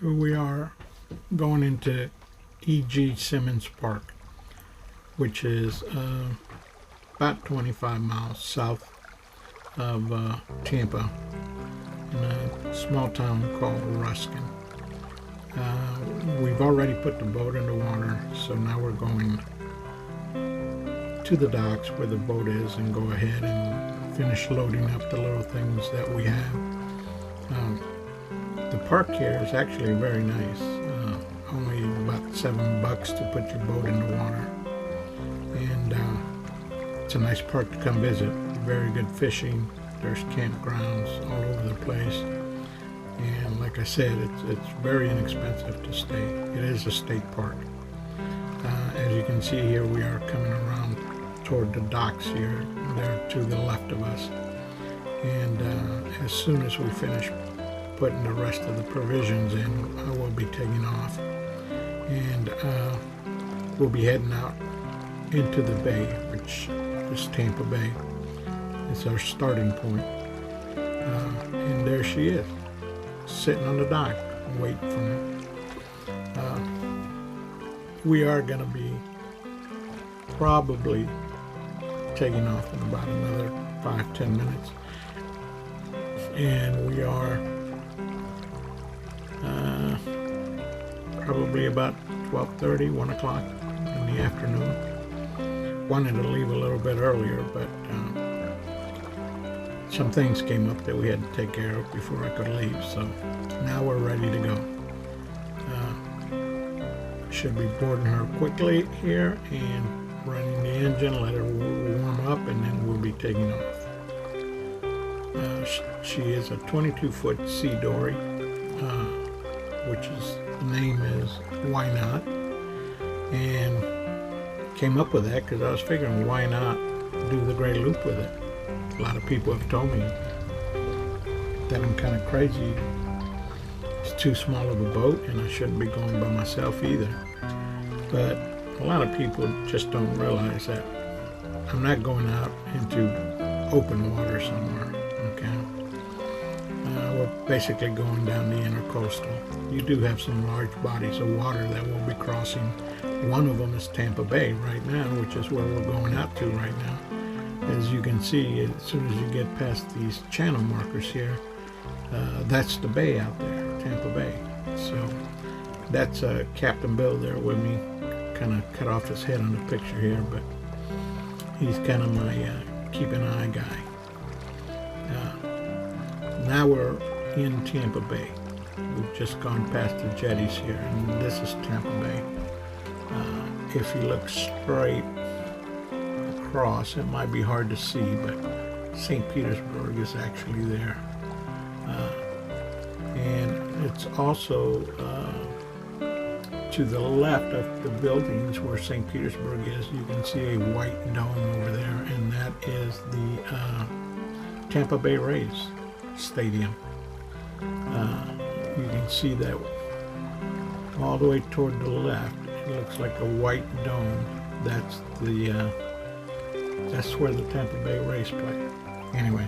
Here we are going into E.G. Simmons Park, which is about 25 miles south of Tampa, in a small town called Ruskin. We've already put the boat in the water, so now we're going to the docks where the boat is and go ahead and finish loading up the little things that we have. The park here is actually very nice. Only about $7 to put your boat in the water, and it's a nice park to come visit. Very good fishing. There's campgrounds all over the place, and like I said, it's very inexpensive to stay. It is a state park. As you can see here, we are coming around toward the docks here. They're to the left of us, and as soon as we finish putting the rest of the provisions in, I will be taking off, and we'll be heading out into the bay, which is Tampa Bay. It's our starting point. And there she is, sitting on the dock, waiting for me. We are going to be probably taking off in about another 5-10 minutes. And we are probably about 12:30, 1 o'clock in the afternoon. Wanted to leave a little bit earlier, but some things came up that we had to take care of before I could leave, so now we're ready to go. Should be boarding her quickly here and running the engine, let her warm up, and then we'll be taking off. She is a 22-foot sea Dory, which is, the name is Why Not, and came up with that because I was figuring, why not do the Great Loop with it? A lot of people have told me that I'm kind of crazy. It's too small of a boat, and I shouldn't be going by myself either. But a lot of people just don't realize that I'm not going out into open water somewhere, okay? We're basically going down the intracoastal. You do have some large bodies of water that we'll be crossing. One of them is Tampa Bay right now, which is where we're going out to right now. As you can see, as soon as you get past these channel markers here, that's the bay out there, Tampa Bay. So that's Captain Bill there with me. Kind of cut off his head on the picture here, but he's kind of my keep an eye guy. Now we're in Tampa Bay. We've just gone past the jetties here, and this is Tampa Bay. If you look straight across, it might be hard to see, but St. Petersburg is actually there. And it's also to the left of the buildings where St. Petersburg is. You can see a white dome over there, and that is the Tampa Bay Rays Stadium. You can see that all the way toward the left. It looks like a white dome. That's where the Tampa Bay Rays play. Anyway,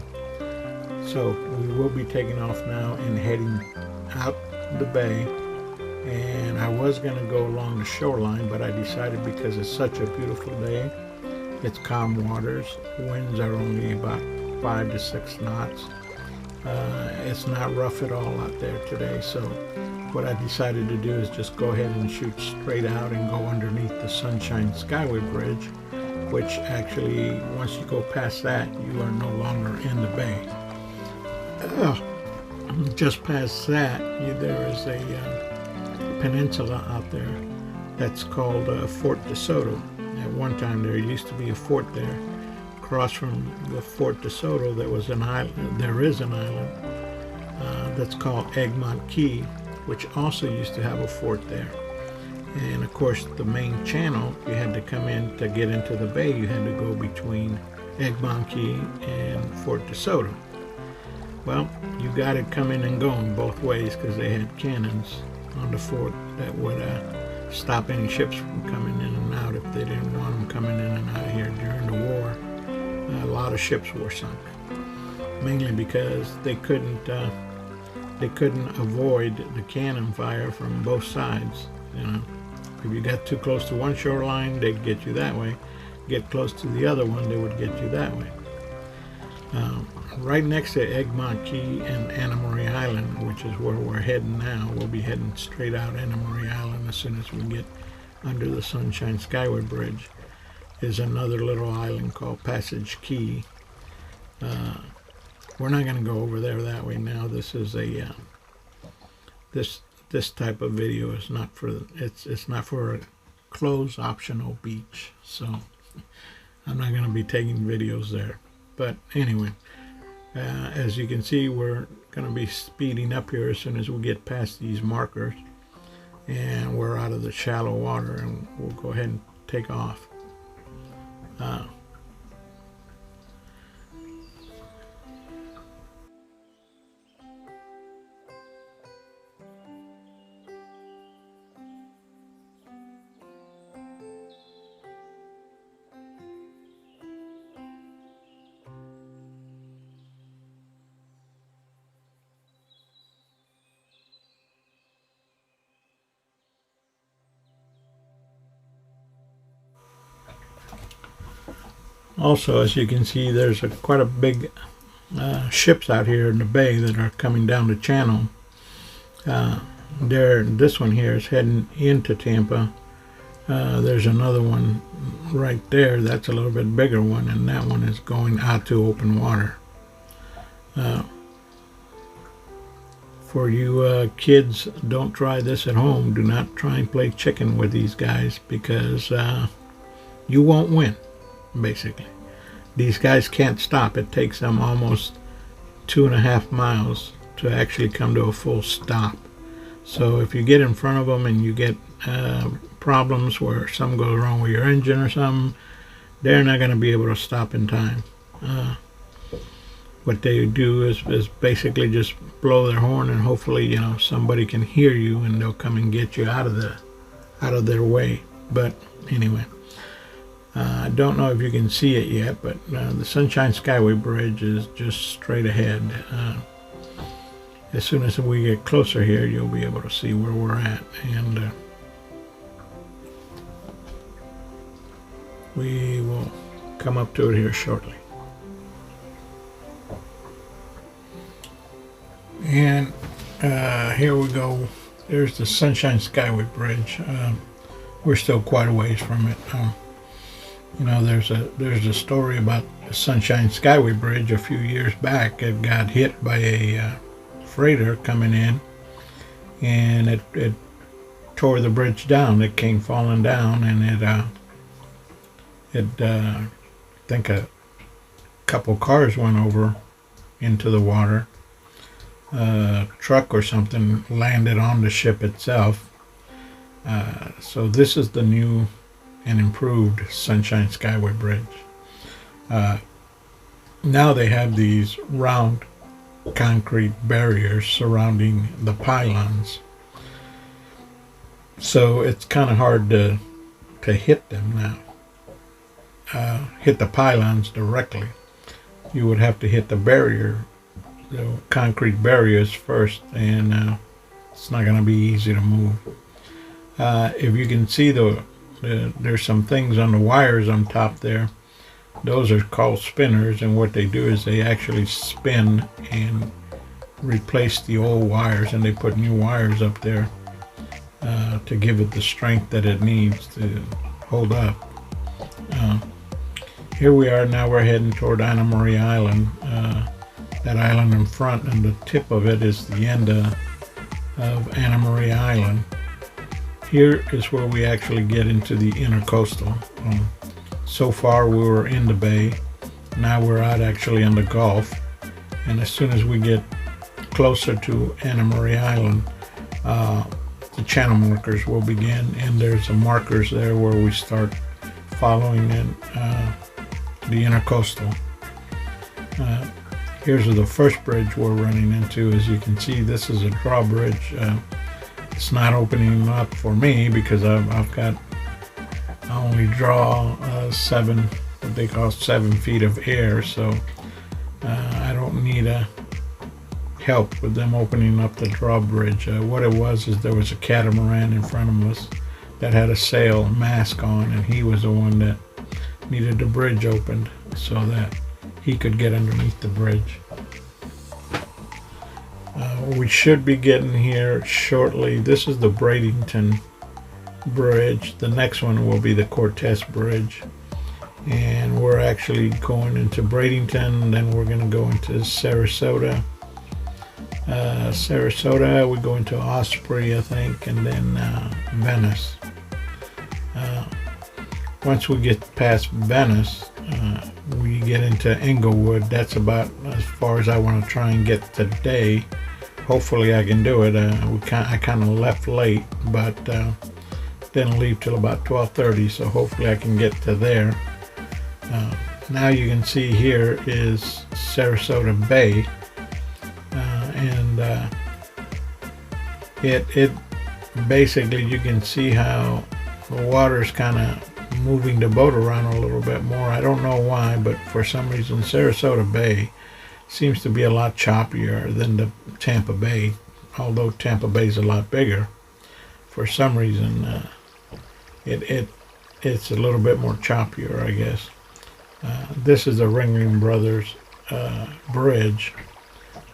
so we will be taking off now and heading out the bay. And I was going to go along the shoreline, but I decided, because it's such a beautiful day, it's calm waters, winds are only about 5 to 6 knots. It's not rough at all out there today, so what I decided to do is just go ahead and shoot straight out and go underneath the Sunshine Skyway Bridge, which actually, once you go past that, you are no longer in the bay. Just past that, there is a peninsula out there that's called Fort DeSoto. At one time there used to be a fort there. Across from the Fort DeSoto there is an island that's called Egmont Key, which also used to have a fort there. And of course the main channel, you had to come in to get into the bay, you had to go between Egmont Key and Fort DeSoto. Well, you got it coming and going both ways, because they had cannons on the fort that would stop any ships from coming in and out if they didn't want them coming in and out of here. During the war, a lot of ships were sunk, mainly because they couldn't they couldn't avoid the cannon fire from both sides. You know, if you got too close to one shoreline, they'd get you that way. Get close to the other one, they would get you that way. Right next to Egmont Key and Anna Marie Island, which is where we're heading now. We'll be heading straight out Anna Marie Island as soon as we get under the Sunshine Skyway Bridge. Is another little island called Passage Key. We're not going to go over there that way now. This is a this type of video is not for it's not for a closed optional beach, so I'm not going to be taking videos there. But anyway, as you can see, we're going to be speeding up here as soon as we get past these markers, and we're out of the shallow water, and we'll go ahead and take off. Also, as you can see, there's quite a big ships out here in the bay that are coming down the channel. This one here is heading into Tampa. There's another one right there. That's a little bit bigger one, and that one is going out to open water. For you kids, don't try this at home. Do not try and play chicken with these guys, because you won't win, basically. These guys can't stop. It takes them almost 2.5 miles to actually come to a full stop. So if you get in front of them and you get problems where something goes wrong with your engine or something, they're not going to be able to stop in time. What they do is basically just blow their horn, and hopefully, you know, somebody can hear you and they'll come and get you out of their way. But anyway, I don't know if you can see it yet, but the Sunshine Skyway Bridge is just straight ahead. As soon as we get closer here, you'll be able to see where we're at, and we will come up to it here shortly. And here we go. There's the Sunshine Skyway Bridge. We're still quite a ways from it. You know, there's a story about the Sunshine Skyway Bridge a few years back. It got hit by a freighter coming in, and it tore the bridge down. It came falling down, and I think a couple cars went over into the water. A truck or something landed on the ship itself. So this is the new and improved Sunshine Skyway Bridge. Now they have these round concrete barriers surrounding the pylons, so it's kind of hard to hit them now. Hit the pylons directly. You would have to hit the concrete barriers first, and it's not going to be easy to move. If you can see, there's some things on the wires on top there. Those are called spinners, and what they do is they actually spin and replace the old wires, and they put new wires up there to give it the strength that it needs to hold up. Here we are now. We're heading toward Anna Marie Island. That island in front, and the tip of it is the end of Anna Marie Island. Here is where we actually get into the intracoastal. So far we were in the bay. Now we're out actually in the Gulf. And as soon as we get closer to Anna Marie Island, the channel markers will begin. And there's some markers there where we start following in the intracoastal. Here's the first bridge we're running into. As you can see, this is a drawbridge. It's not opening up for me because I only draw what they call 7 feet of air, so I don't need a helped with them opening up the drawbridge. What it was is there was a catamaran in front of us that had a sail mask on, and he was the one that needed the bridge opened so that he could get underneath the bridge. We should be getting here shortly. This is the Bradenton Bridge. The next one will be the Cortez Bridge. And we're actually going into Bradenton, then we're going to go into Sarasota. We go into Osprey, I think, and then Venice. Once we get past Venice, we get into Englewood. That's about as far as I want to try and get today. Hopefully I can do it. I kind of left late, but didn't leave till about 12:30, so hopefully I can get to there. Now you can see here is Sarasota Bay, and it basically, you can see how the water's kind of moving the boat around a little bit more. I don't know why, but for some reason Sarasota Bay seems to be a lot choppier than the Tampa Bay, although Tampa Bay is a lot bigger. For some reason it's a little bit more choppier, I guess. This is the Ringling Brothers bridge,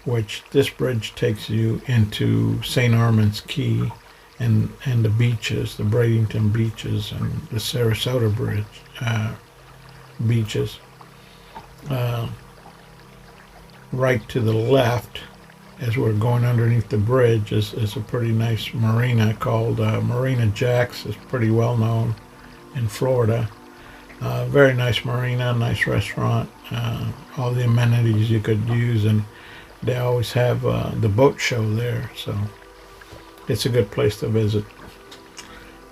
which this bridge takes you into St. Armand's Key and the beaches, the Bradenton beaches and the Sarasota bridge beaches. Right to the left, as we're going underneath the bridge, is a pretty nice marina called Marina Jack's. It's pretty well known in Florida. Very nice marina, nice restaurant, all the amenities you could use, and they always have the boat show there, so it's a good place to visit.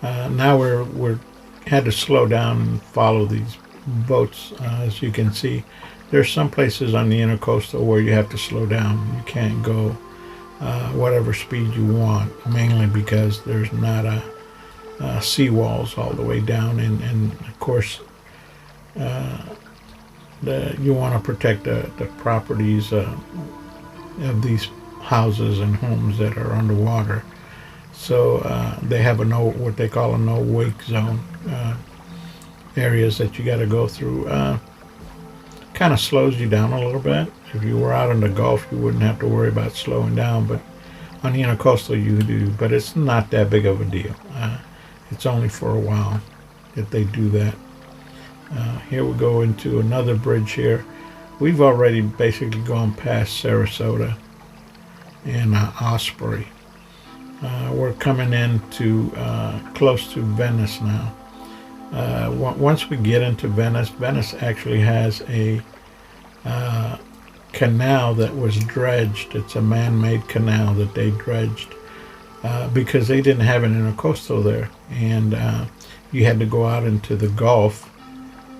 Now we're had to slow down and follow these boats. As you can see, there's some places on the intracoastal where you have to slow down. You can't go whatever speed you want, mainly because there's not a seawalls all the way down, and of course you want to protect the properties of these houses and homes that are underwater. So they have what they call a no wake zone, areas that you got to go through. Kind of slows you down a little bit. If you were out in the Gulf, you wouldn't have to worry about slowing down, but on the intracoastal you do. But it's not that big of a deal. It's only for a while that they do that. Here we go into another bridge here. We've already basically gone past Sarasota and Osprey. We're coming into close to Venice now. Once we get into Venice, Venice actually has a canal that was dredged. It's a man-made canal that they dredged because they didn't have an intracoastal there, and you had to go out into the Gulf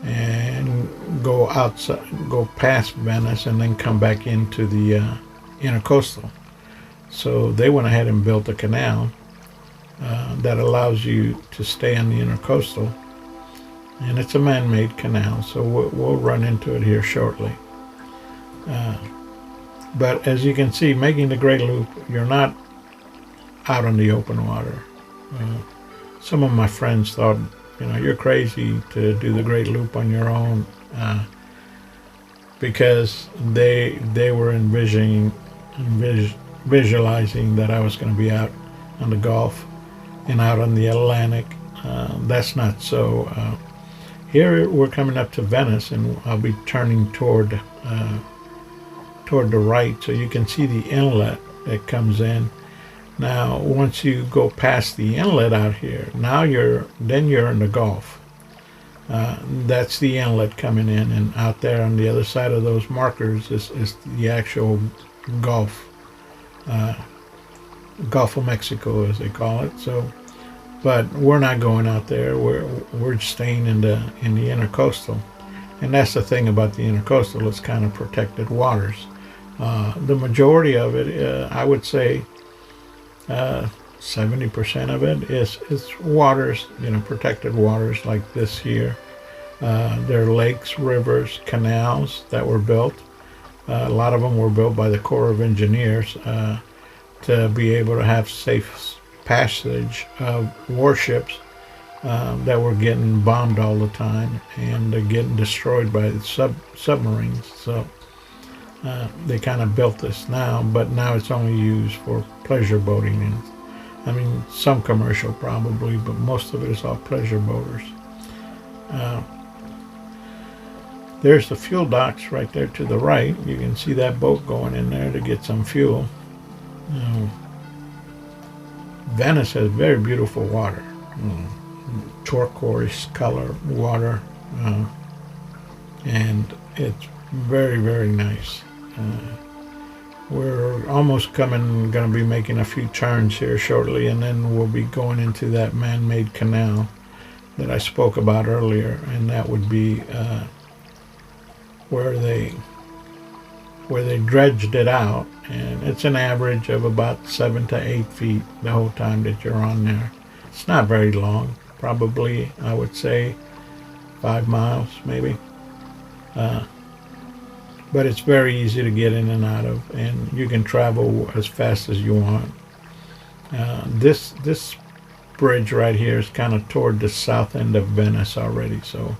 and go outside, go past Venice, and then come back into the intracoastal. So they went ahead and built a canal that allows you to stay on the intracoastal, and it's a man-made canal, so we'll run into it here shortly. But as you can see, making the Great Loop, you're not out on the open water. Some of my friends thought, you're crazy to do the Great Loop on your own, because they were visualizing that I was going to be out on the Gulf and out on the Atlantic. That's not so. Here we're coming up to Venice, and I'll be turning toward the right, so you can see the inlet that comes in. Now, once you go past the inlet out here, now you're in the Gulf. That's the inlet coming in, and out there on the other side of those markers is the actual Gulf, Gulf of Mexico, as they call it. So, but we're not going out there. We're staying in the intracoastal, and that's the thing about the intracoastal. It's kind of protected waters. The majority of it, I would say, 70% of it is waters, protected waters like this here. There are lakes, rivers, canals that were built. A lot of them were built by the Corps of Engineers to be able to have safe passage of warships that were getting bombed all the time and getting destroyed by the submarines. So they kind of built this now, but now it's only used for pleasure boating, and I mean some commercial probably, but most of it is all pleasure boaters. There's the fuel docks right there to the right. You can see that boat going in there to get some fuel. Venice has very beautiful water, turquoise color water, and it's very, very nice. We're almost going to be making a few turns here shortly, and then we'll be going into that man-made canal that I spoke about earlier, and that would be where they dredged it out, and it's an average of about 7 to 8 feet the whole time that you're on there. It's not very long, probably I would say 5 miles maybe, but it's very easy to get in and out of, and you can travel as fast as you want. This bridge right here is kind of toward the south end of Venice already, so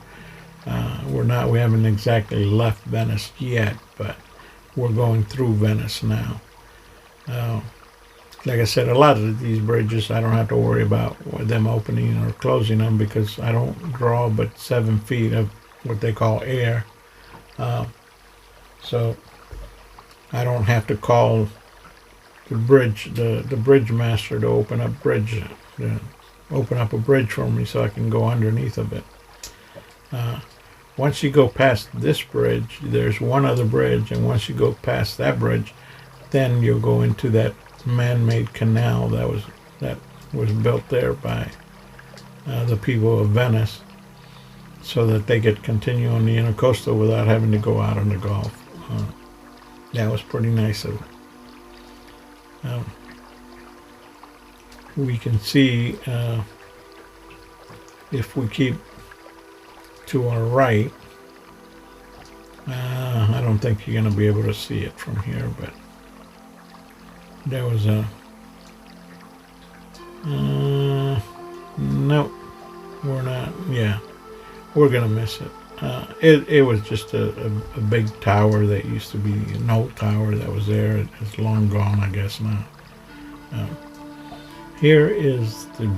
we haven't exactly left Venice yet, but we're going through Venice now. Like I said, a lot of these bridges I don't have to worry about them opening or closing them because I don't draw but 7 feet of what they call air. So I don't have to call the bridge master to open up a bridge for me so I can go underneath of it. Once you go past this bridge, there's one other bridge, and once you go past that bridge, then you'll go into that man-made canal that was built there by the people of Venice, so that they could continue on the intracoastal without having to go out on the Gulf. That was pretty nice of them. We can see if we keep to our right, I don't think you're going to be able to see it from here, but there was a nope, we're not. Yeah, we're going to miss it. It was just a big tower that used to be an old tower that was there. It's long gone, I guess, now. Here is the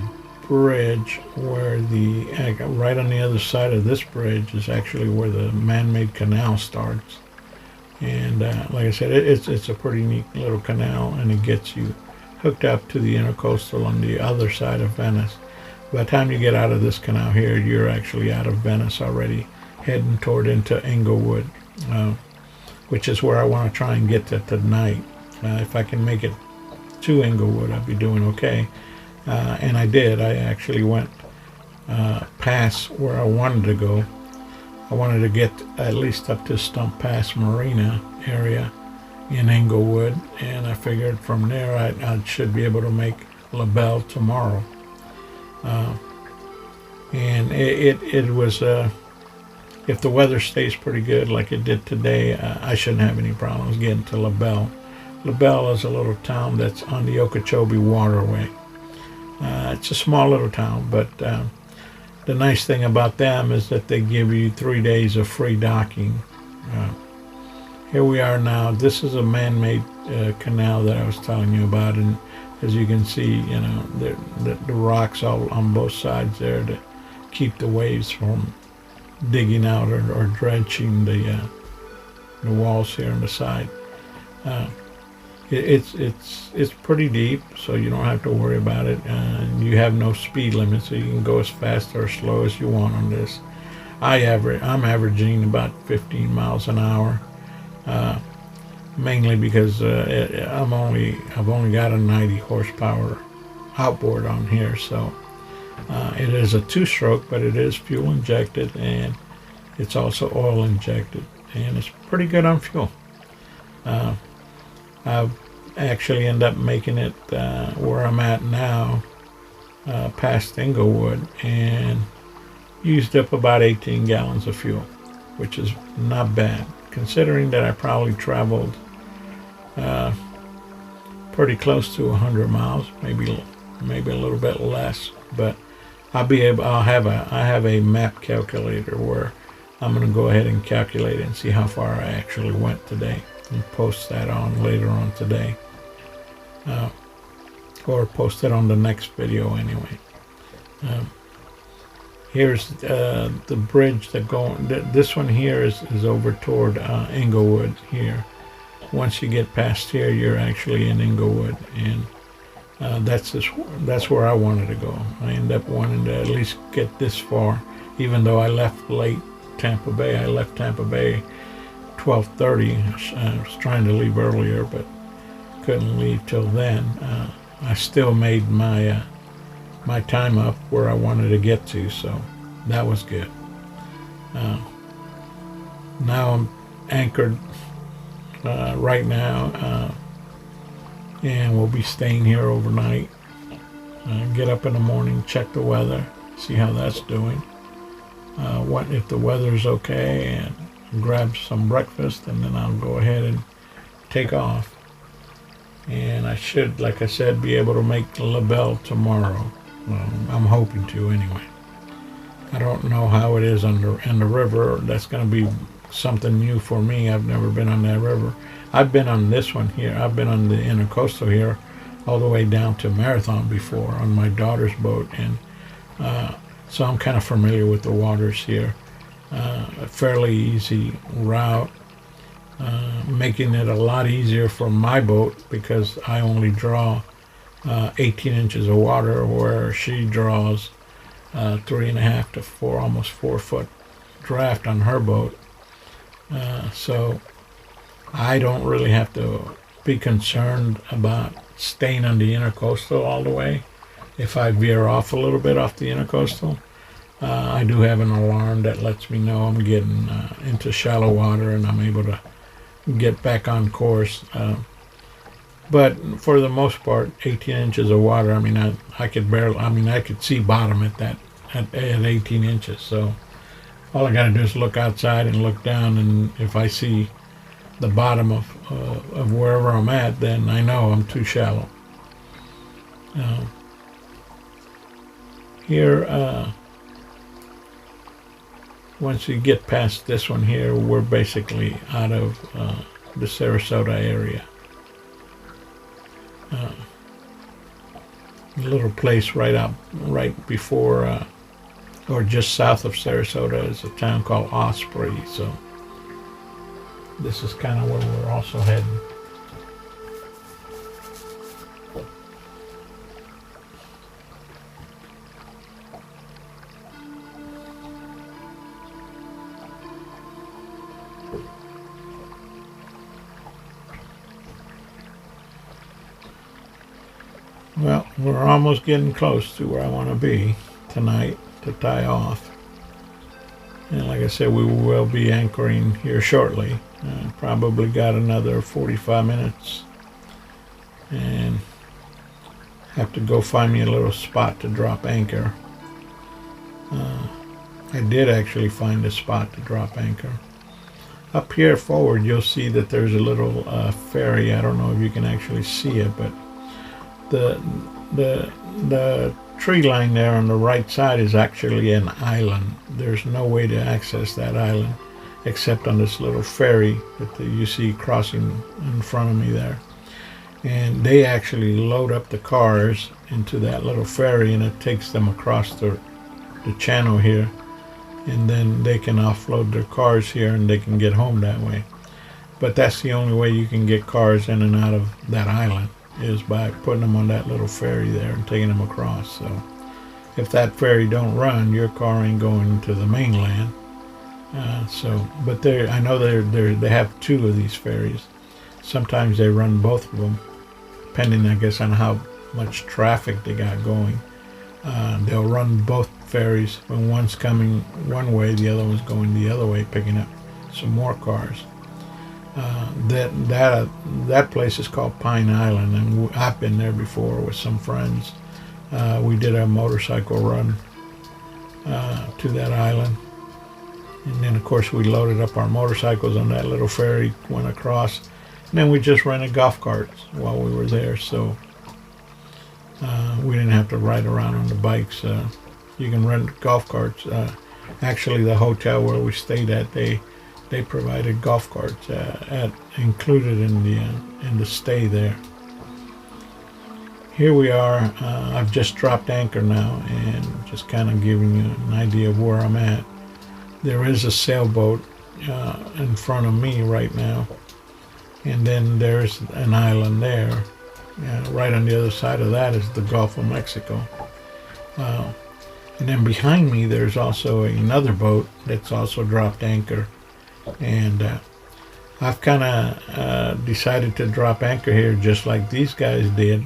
bridge where right on the other side of this bridge is actually where the man-made canal starts. And like I said, it's a pretty neat little canal, and it gets you hooked up to the intracoastal on the other side of Venice. By the time you get out of this canal here, you're actually out of Venice already, heading toward into Englewood, which is where I want to try and get to tonight. If I can make it to Englewood, I'd be doing okay. And I did. I actually went past where I wanted to go. I wanted to get at least up to Stump Pass Marina area in Englewood, and I figured from there I should be able to make La Belle tomorrow. And it was, if the weather stays pretty good like it did today, I shouldn't have any problems getting to La Belle. La Belle is a little town that's on the Okeechobee Waterway. It's a small little town, but the nice thing about them is that they give you 3 days of free docking. Here we are now. This is a man-made canal that I was telling you about, and as you can see, you know, the rocks all on both sides there to keep the waves from digging out or drenching the walls here on the side. It's pretty deep, so you don't have to worry about it. You have no speed limit, so you can go as fast or slow as you want on this. I'm averaging about 15 miles an hour, mainly because I've only got a 90 horsepower outboard on here, so it is a 2-stroke, but it is fuel injected, and it's also oil injected, and it's pretty good on fuel. I've actually end up making it where I'm at now, past Englewood, and used up about 18 gallons of fuel, which is not bad considering that I probably traveled pretty close to 100 miles, maybe a little bit less, but I have a map calculator where I'm going to go ahead and calculate it and see how far I actually went today and post that on later on today, or post it on the next video anyway. Here's the bridge that this one here is over toward Englewood here. Once you get past here, you're actually in Englewood, and that's where I wanted to go. I ended up wanting to at least get this far, even though I left late Tampa Bay. I left Tampa Bay 12:30. I was trying to leave earlier, but couldn't leave till then. I still made my time up where I wanted to get to, so that was good. Now I'm anchored right now, and we'll be staying here overnight. Get up in the morning, check the weather, see how that's doing. What if the weather's okay, and grab some breakfast, and then I'll go ahead and take off. And I should, like I said, be able to make LaBelle tomorrow. I'm hoping to anyway. I don't know how it is in the river. That's going to be something new for me. I've never been on that river. I've been on this one here. I've been on the intracoastal here all the way down to Marathon before on my daughter's boat, and so I'm kind of familiar with the waters here. A fairly easy route, making it a lot easier for my boat because I only draw 18 inches of water, where she draws 3.5 to 4, almost 4 foot draft on her boat. So I don't really have to be concerned about staying on the intracoastal all the way. If I veer off a little bit off the intracoastal, I do have an alarm that lets me know I'm getting into shallow water, and I'm able to get back on course. But for the most part, 18 inches of water, I mean, I could see bottom at 18 inches. So all I got to do is look outside and look down, and if I see the bottom of wherever I'm at, then I know I'm too shallow. Here, once you get past this one here, we're basically out of the Sarasota area. A little place right before, or just south of Sarasota, is a town called Osprey. So this is kind of where we're also heading. Well, we're almost getting close to where I want to be tonight to tie off. And like I said, we will be anchoring here shortly. Probably got another 45 minutes. And have to go find me a little spot to drop anchor. I did actually find a spot to drop anchor. Up here forward, you'll see that there's a little ferry. I don't know if you can actually see it, but the tree line there on the right side is actually an island. There's no way to access that island except on this little ferry that you see crossing in front of me there. And they actually load up the cars into that little ferry, and it takes them across the channel here, and then they can offload their cars here and they can get home that way. But that's the only way you can get cars in and out of that island, is by putting them on that little ferry there and taking them across. So if that ferry don't run, your car ain't going to the mainland. But I know they have 2 of these ferries. Sometimes they run both of them, depending, I guess, on how much traffic they got going. They'll run both ferries. When one's coming one way, the other one's going the other way, picking up some more cars. That place is called Pine Island, and I've been there before with some friends. We did a motorcycle run to that island, And then of course we loaded up our motorcycles on that little ferry, went across, and then we just rented golf carts while we were there, so we didn't have to ride around on the bikes. You can rent golf carts. Actually, the hotel where we stayed at, they provided golf carts included in the stay there. Here we are. I've just dropped anchor now, and just kind of giving you an idea of where I'm at. There is a sailboat in front of me right now, and then there's an island there. Right on the other side of that is the Gulf of Mexico. And then behind me there's also another boat that's also dropped anchor. And I've kind of decided to drop anchor here just like these guys did.